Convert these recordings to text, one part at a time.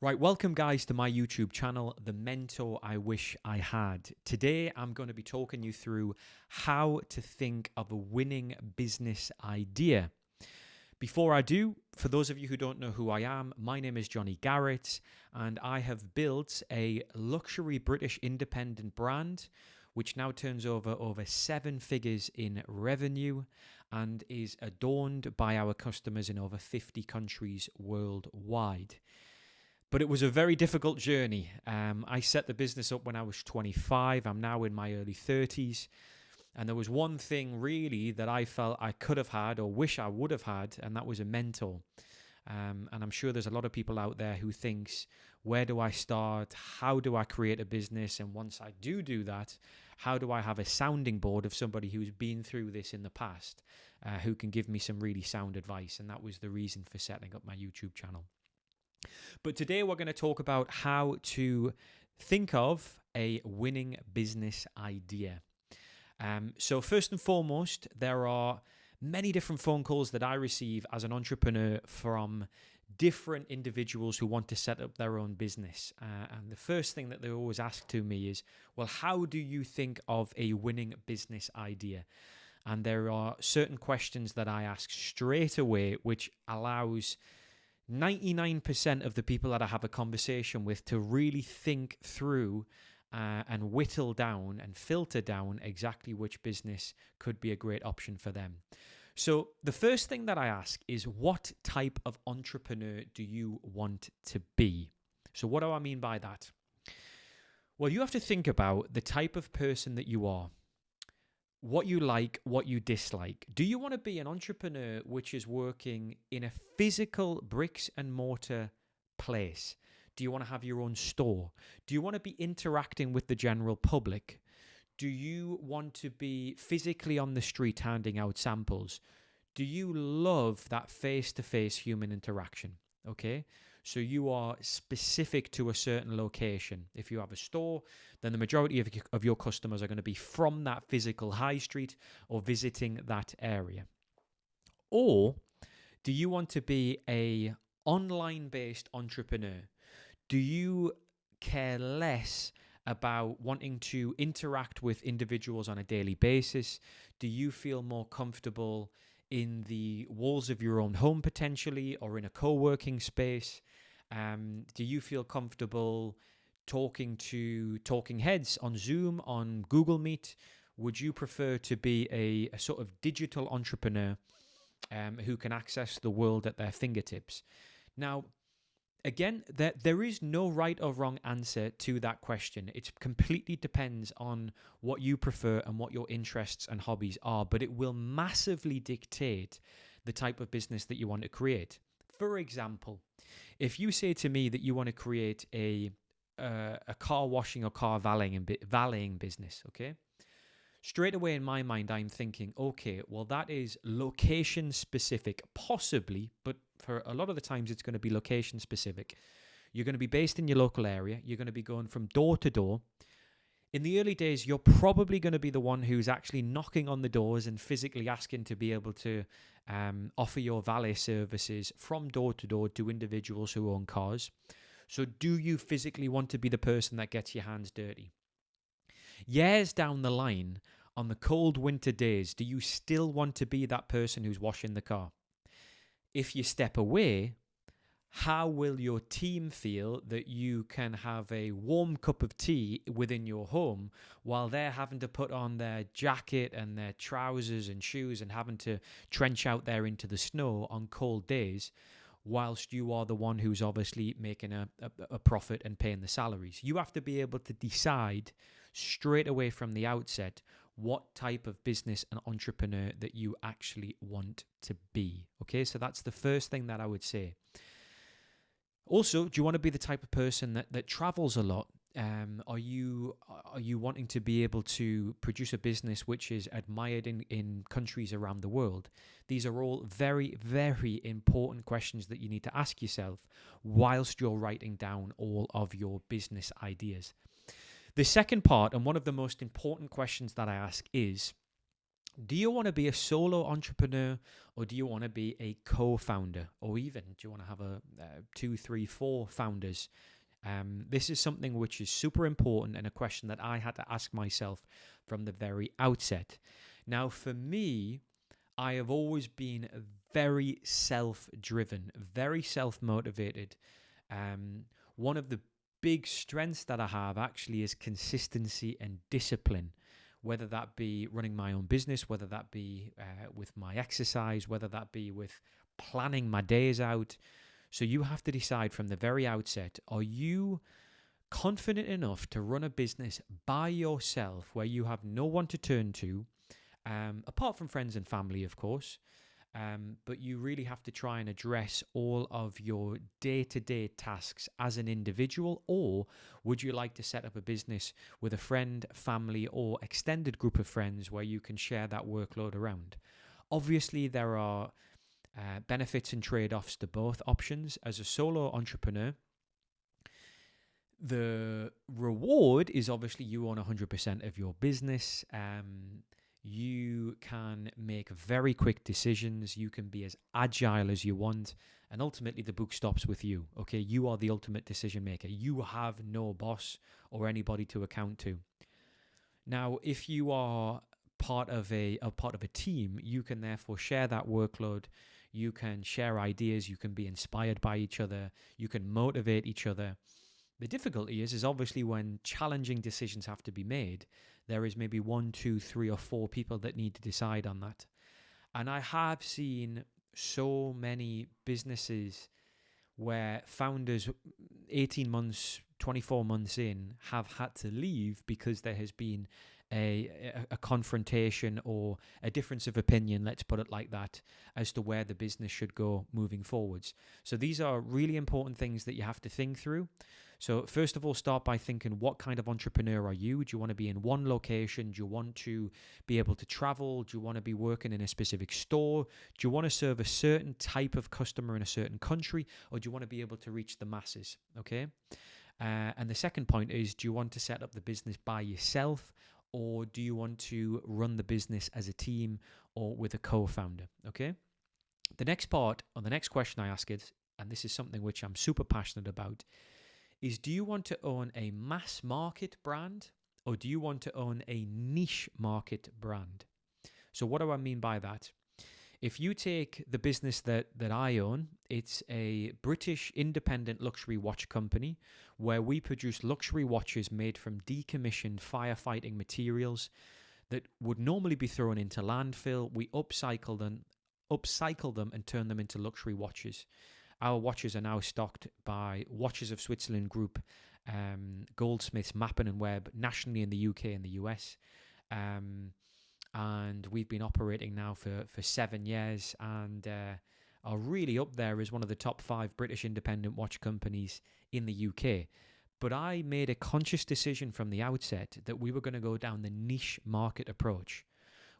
Right, welcome guys to my YouTube channel, The Mentor I Wish I Had. Today I'm going to be talking you through how to think of a winning business idea. Before I do, for those of you who don't know who I am, my name is Johnny Garrett and I have built a luxury British independent brand which now turns over 7 figures in revenue and is adorned by our customers in over 50 countries worldwide. But it was a very difficult journey. I set the business up when I was 25. I'm now in my early 30s. And there was one thing really that I felt I could have had or wish I would have had, and that was a mentor. And I'm sure there's a lot of people out there who thinks, where do I start? How do I create a business? And once I do that, how do I have a sounding board of somebody who's been through this in the past, who can give me some really sound advice? And that was the reason for setting up my YouTube channel. But today we're going to talk about how to think of a winning business idea. So first and foremost, there are many different phone calls that I receive as an entrepreneur from different individuals who want to set up their own business. And the first thing that they always ask to me is, well, how do you think of a winning business idea? And there are certain questions that I ask straight away, which allows 99% of the people that I have a conversation with to really think through and whittle down and filter down exactly which business could be a great option for them. So the first thing that I ask is, what type of entrepreneur do you want to be? So what do I mean by that? Well, you have to think about the type of person that you are. What you like, what you dislike. Do you want to be an entrepreneur which is working in a physical bricks and mortar place? Do you want to have your own store? Do you want to be interacting with the general public? Do you want to be physically on the street handing out samples? Do you love that face-to-face human interaction? Okay, so you are specific to a certain location. If you have a store, then the majority of your customers are going to be from that physical high street or visiting that area. Or do you want to be a online-based entrepreneur? Do you care less about wanting to interact with individuals on a daily basis? Do you feel more comfortable in the walls of your own home potentially, or in a co-working space? Do you feel comfortable talking to talking heads on Zoom, on Google Meet? Would you prefer to be a sort of digital entrepreneur who can access the world at their fingertips? Now, again, there is no right or wrong answer to that question. It completely depends on what you prefer and what your interests and hobbies are, but it will massively dictate the type of business that you want to create. For example, if you say to me that you want to create a car washing or car valeting business, okay? Straight away in my mind, I'm thinking, okay, well, that is location specific, possibly, but for a lot of the times it's going to be location specific. You're going to be based in your local area. You're going to be going from door to door. In the early days, you're probably going to be the one who's actually knocking on the doors and physically asking to be able to offer your valet services from door to door to individuals who own cars. So do you physically want to be the person that gets your hands dirty? Years down the line, on the cold winter days, do you still want to be that person who's washing the car? If you step away, how will your team feel that you can have a warm cup of tea within your home while they're having to put on their jacket and their trousers and shoes and having to trench out there into the snow on cold days, whilst you are the one who's obviously making a profit and paying the salaries? You have to be able to decide straight away from the outset what type of business and entrepreneur that you actually want to be. Okay, so that's the first thing that I would say. Also, do you want to be the type of person that travels a lot? Are you wanting to be able to produce a business which is admired in countries around the world? These are all very, very important questions that you need to ask yourself whilst you're writing down all of your business ideas. The second part, and one of the most important questions that I ask, is, Do you want to be a solo entrepreneur, or do you want to be a co-founder, or even do you want to have a two, three, four founders? This is something which is super important and a question that I had to ask myself from the very outset. Now, for me, I have always been very self-driven, very self-motivated. One of the big strengths that I have actually is consistency and discipline, whether that be running my own business, whether that be with my exercise, whether that be with planning my days out. So you have to decide from the very outset, are you confident enough to run a business by yourself where you have no one to turn to, apart from friends and family, of course, but you really have to try and address all of your day-to-day tasks as an individual? Or would you like to set up a business with a friend, family, or extended group of friends where you can share that workload around? Obviously, there are benefits and trade-offs to both options. As a solo entrepreneur, the reward is obviously you own 100% of your business. You can make very quick decisions. You can be as agile as you want. And ultimately, the book stops with you. Okay, you are the ultimate decision maker. You have no boss or anybody to account to. Now, if you are part of a team, you can therefore share that workload. You can share ideas. You can be inspired by each other. You can motivate each other. The difficulty is obviously when challenging decisions have to be made, there is maybe 1, 2, 3, or 4 people that need to decide on that. And I have seen so many businesses where founders 18 months, 24 months in have had to leave because there has been a confrontation or a difference of opinion, let's put it like that, as to where the business should go moving forwards. So these are really important things that you have to think through. So first of all, start by thinking, what kind of entrepreneur are you? Do you want to be in one location? Do you want to be able to travel? Do you want to be working in a specific store? Do you want to serve a certain type of customer in a certain country? Or do you want to be able to reach the masses? Okay. And the second point is, do you want to set up the business by yourself, or do you want to run the business as a team or with a co-founder? Okay. The next part, or the next question I ask is, and this is something which I'm super passionate about, is do you want to own a mass market brand, or do you want to own a niche market brand? So what do I mean by that? If you take the business that I own, it's a British independent luxury watch company where we produce luxury watches made from decommissioned firefighting materials that would normally be thrown into landfill. We upcycle them and turn them into luxury watches. Our watches are now stocked by Watches of Switzerland Group, Goldsmiths, Mappin and Webb, nationally in the UK and the US. And we've been operating now for 7 years and are really up there as one of the top 5 British independent watch companies in the UK. But I made a conscious decision from the outset that we were going to go down the niche market approach.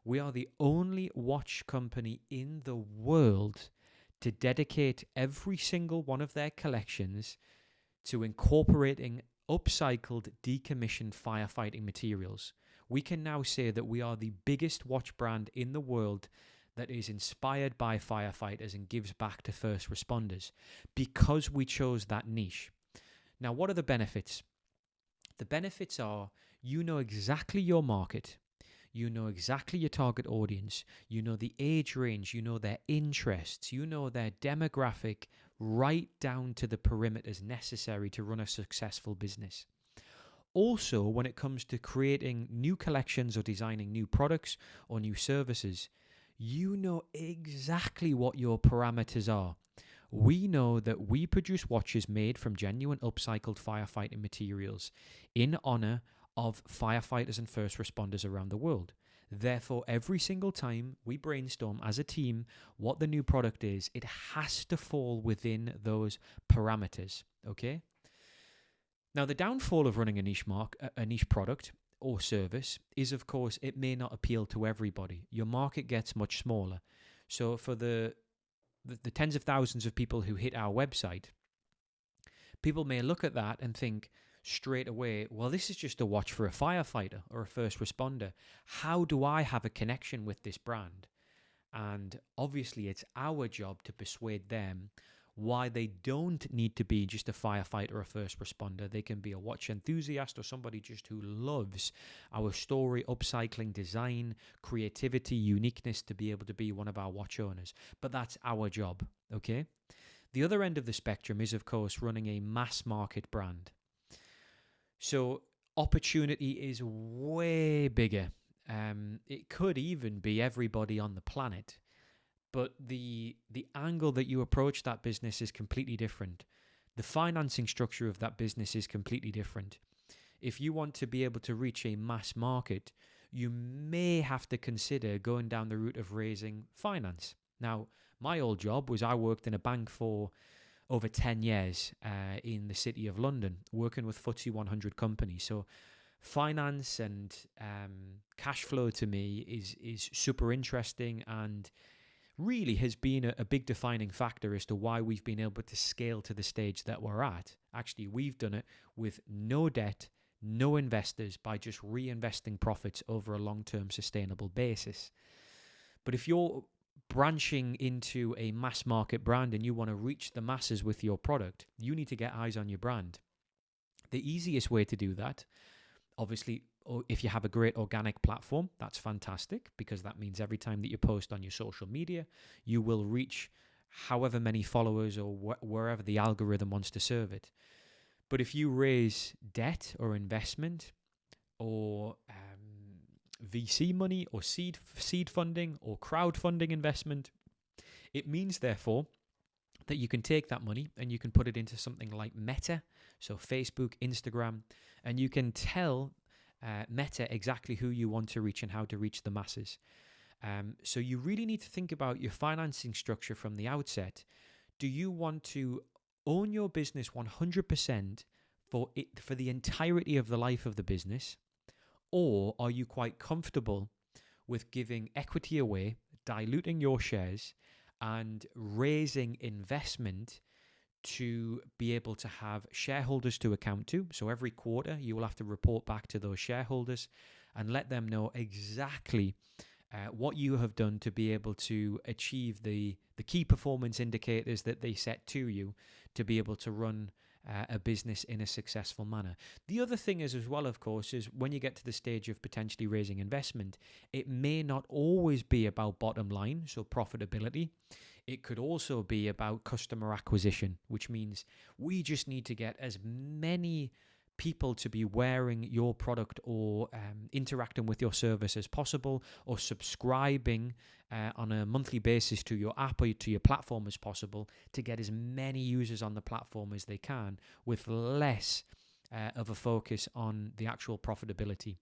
We are the only watch company in the world to dedicate every single one of their collections to incorporating upcycled, decommissioned firefighting materials. We can now say that we are the biggest watch brand in the world that is inspired by firefighters and gives back to first responders because we chose that niche. Now, what are the benefits? The benefits are you know exactly your market. You know exactly your target audience. You know the age range. You know their interests. You know their demographic right down to the perimeters necessary to run a successful business. Also, when it comes to creating new collections or designing new products or new services, you know exactly what your parameters are. We know that we produce watches made from genuine upcycled firefighting materials in honor of firefighters and first responders around the world. Therefore, every single time we brainstorm as a team what the new product is, it has to fall within those parameters, okay? Now, the downfall of running a niche product or service is, of course, it may not appeal to everybody. Your market gets much smaller. So for the tens of thousands of people who hit our website, people may look at that and think, straight away, well, this is just a watch for a firefighter or a first responder. How do I have a connection with this brand? And obviously, it's our job to persuade them why they don't need to be just a firefighter or a first responder. They can be a watch enthusiast or somebody just who loves our story, upcycling, design, creativity, uniqueness to be able to be one of our watch owners. But that's our job, okay? The other end of the spectrum is, of course, running a mass market brand. So opportunity is way bigger. It could even be everybody on the planet, but the angle that you approach that business is completely different. The financing structure of that business is completely different. If you want to be able to reach a mass market, you may have to consider going down the route of raising finance. Now, my old job was I worked in a bank for over 10 years in the city of London, working with FTSE 100 companies. So finance and cash flow to me is super interesting and really has been a big defining factor as to why we've been able to scale to the stage that we're at. Actually, we've done it with no debt, no investors, by just reinvesting profits over a long-term sustainable basis. But if you're branching into a mass market brand and you want to reach the masses with your product, you need to get eyes on your brand. The easiest way to do that, obviously, if you have a great organic platform, that's fantastic, because that means every time that you post on your social media, you will reach however many followers or wherever the algorithm wants to serve it. But if you raise debt or investment or VC money or seed funding or crowdfunding investment, it means therefore that you can take that money and you can put it into something like Meta, so Facebook, Instagram, and you can tell Meta exactly who you want to reach and how to reach the masses. So you really need to think about your financing structure from the outset. Do you want to own your business 100% for the entirety of the life of the business? Or are you quite comfortable with giving equity away, diluting your shares, and raising investment to be able to have shareholders to account to? So every quarter, you will have to report back to those shareholders and let them know exactly what you have done to be able to achieve the key performance indicators that they set to you to be able to run a business in a successful manner. The other thing is as well, of course, is when you get to the stage of potentially raising investment, it may not always be about bottom line, so profitability. It could also be about customer acquisition, which means we just need to get as many people to be wearing your product or interacting with your service as possible, or subscribing on a monthly basis to your app or to your platform as possible, to get as many users on the platform as they can with less of a focus on the actual profitability.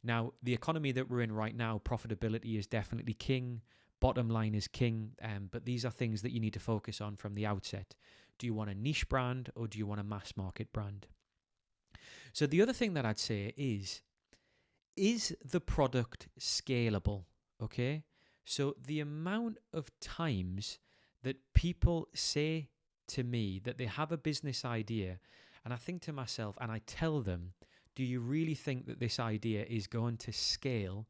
Now, the economy that we're in right now, profitability is definitely king. Bottom line is king, but these are things that you need to focus on from the outset. Do you want a niche brand or do you want a mass market brand? So the other thing that I'd say is the product scalable? Okay, so the amount of times that people say to me that they have a business idea, and I think to myself, and I tell them, do you really think that this idea is going to scale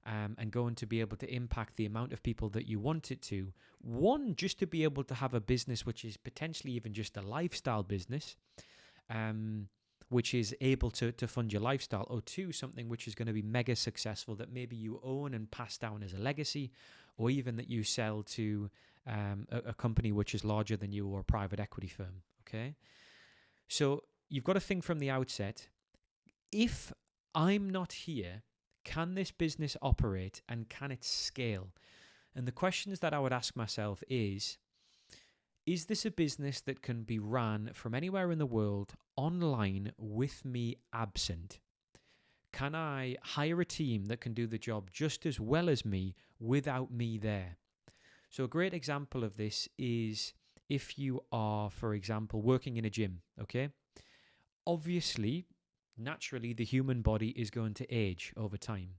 and going to be able to impact the amount of people that you want it to? One, just to be able to have a business which is potentially even just a lifestyle business, which is able to fund your lifestyle, or two, something which is going to be mega successful that maybe you own and pass down as a legacy, or even that you sell to a company which is larger than you or a private equity firm, okay? So you've got to think from the outset, if I'm not here, can this business operate and can it scale? And the questions that I would ask myself is this a business that can be ran from anywhere in the world online with me absent? Can I hire a team that can do the job just as well as me without me there? So a great example of this is if you are, for example, working in a gym, okay? Obviously, naturally, the human body is going to age over time,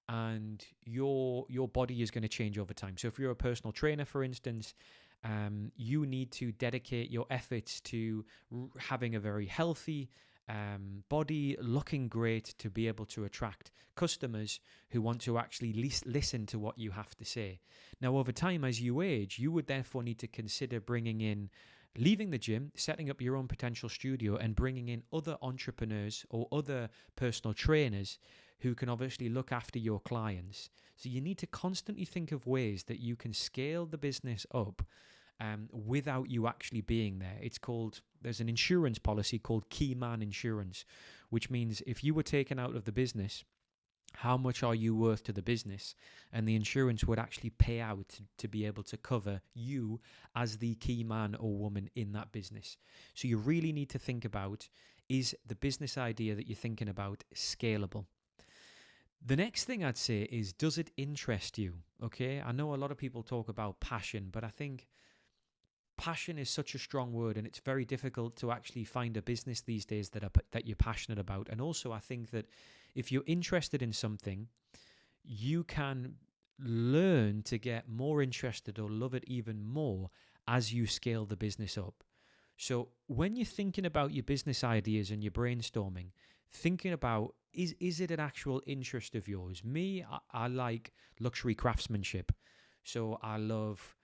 and your body is going to change over time. So if you're a personal trainer, for instance, you need to dedicate your efforts to having a very healthy body, looking great to be able to attract customers who want to actually listen to what you have to say. Now, over time, as you age, you would therefore need to consider leaving the gym, setting up your own potential studio, and bringing in other entrepreneurs or other personal trainers who can obviously look after your clients. So you need to constantly think of ways that you can scale the business up without you actually being there. There's an insurance policy called key man insurance, which means if you were taken out of the business, how much are you worth to the business? And the insurance would actually pay out to be able to cover you as the key man or woman in that business. So you really need to think about, is the business idea that you're thinking about scalable? The next thing I'd say is, does it interest you? Okay, I know a lot of people talk about passion, but I think passion is such a strong word, and it's very difficult to actually find a business these days that you're passionate about. And also, I think that if you're interested in something, you can learn to get more interested or love it even more as you scale the business up. So when you're thinking about your business ideas and you're brainstorming, thinking about, is it an actual interest of yours? Me, I like luxury craftsmanship. So I love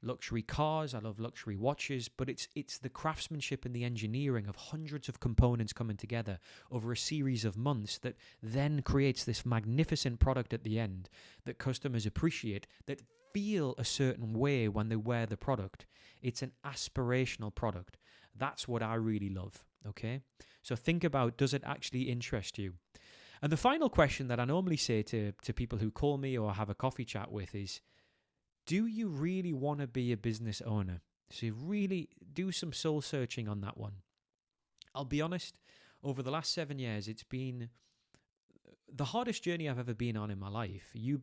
luxury cars, I love luxury watches, but it's the craftsmanship and the engineering of hundreds of components coming together over a series of months that then creates this magnificent product at the end that customers appreciate, that feel a certain way when they wear the product. It's an aspirational product. That's what I really love, okay? So think about, does it actually interest you? And the final question that I normally say to people who call me or have a coffee chat with is, do you really want to be a business owner? So you really do some soul searching on that one. I'll be honest, over the last 7 years, it's been the hardest journey I've ever been on in my life. You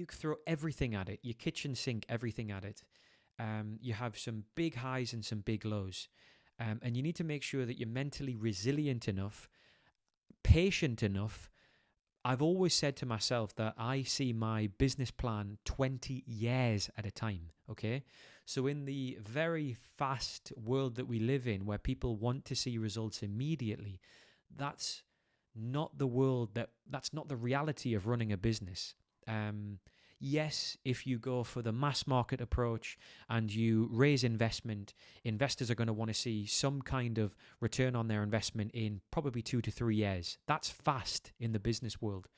throw everything at it, your kitchen sink, everything at it. You have some big highs and some big lows. And you need to make sure that you're mentally resilient enough, patient enough. I've always said to myself that I see my business plan 20 years at a time, okay? So in the very fast world that we live in, where people want to see results immediately, that's not that's not the reality of running a business. Yes, if you go for the mass market approach and you raise investment, investors are going to want to see some kind of return on their investment in probably 2 to 3 years. That's fast in the business world.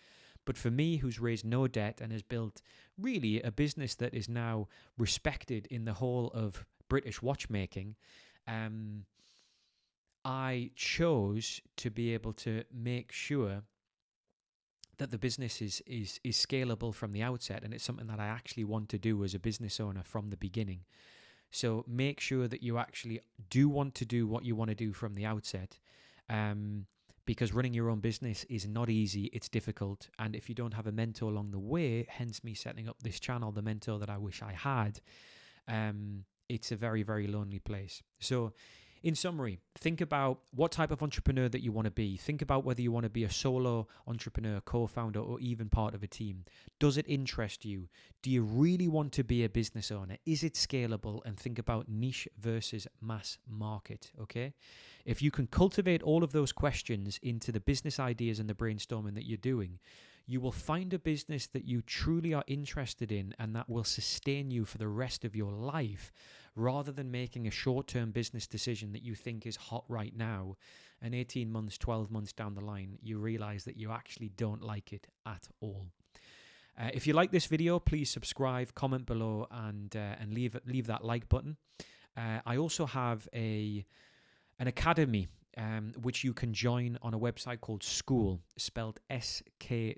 But for me, who's raised no debt and has built really a business that is now respected in the whole of British watchmaking, I chose to be able to make sure that the business is scalable from the outset, and it's something that I actually want to do as a business owner from the beginning. So make sure that you actually do want to do what you want to do from the outset, because running your own business is not easy, it's difficult, and if you don't have a mentor along the way, hence me setting up this channel, the mentor that I wish I had, it's a very, very lonely place. So in summary, think about what type of entrepreneur that you want to be. Think about whether you want to be a solo entrepreneur, co-founder, or even part of a team. Does it interest you? Do you really want to be a business owner? Is it scalable? And think about niche versus mass market, okay? If you can cultivate all of those questions into the business ideas and the brainstorming that you're doing, you will find a business that you truly are interested in and that will sustain you for the rest of your life, rather than making a short-term business decision that you think is hot right now, and 18 months, 12 months down the line, you realize that you actually don't like it at all. If you like this video, please subscribe, comment below, and leave that like button. I also have an academy which you can join on a website called Skool, spelled SKOOL.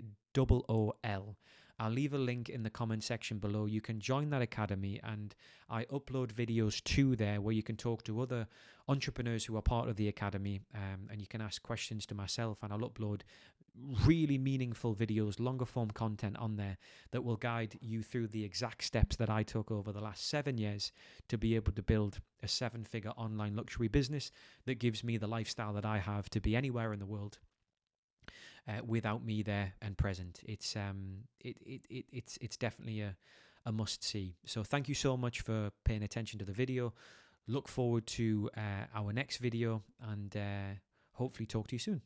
I'll leave a link in the comment section below. You can join that academy, and I upload videos to there where you can talk to other entrepreneurs who are part of the academy, and you can ask questions to myself, and I'll upload really meaningful videos, longer form content on there that will guide you through the exact steps that I took over the last 7 years to be able to build a 7-figure online luxury business that gives me the lifestyle that I have to be anywhere in the world without me there and present. It's definitely a must see. So thank you so much for paying attention to the video. Look forward to our next video, and hopefully talk to you soon.